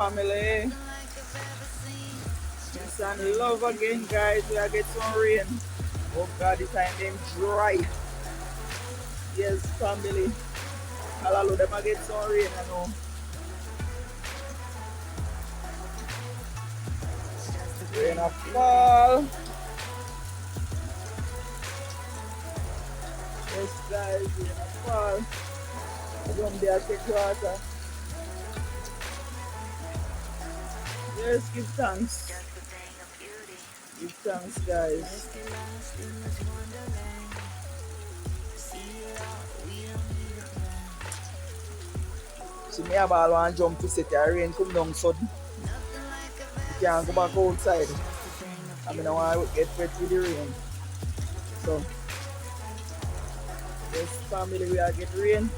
Family, peace and love again, guys. We are getting some rain. Oh God, this time them dry. Yes, family. Hallelujah, them are get some rain, you know. Rain a fall. Yes, guys, rain a fall. I don't dare take water. Yes, give thanks. Give thanks, guys. So me about one jump to set the rain come down sudden. You can't go back outside. I mean I want to get wet with the rain. So yes family we are getting rain.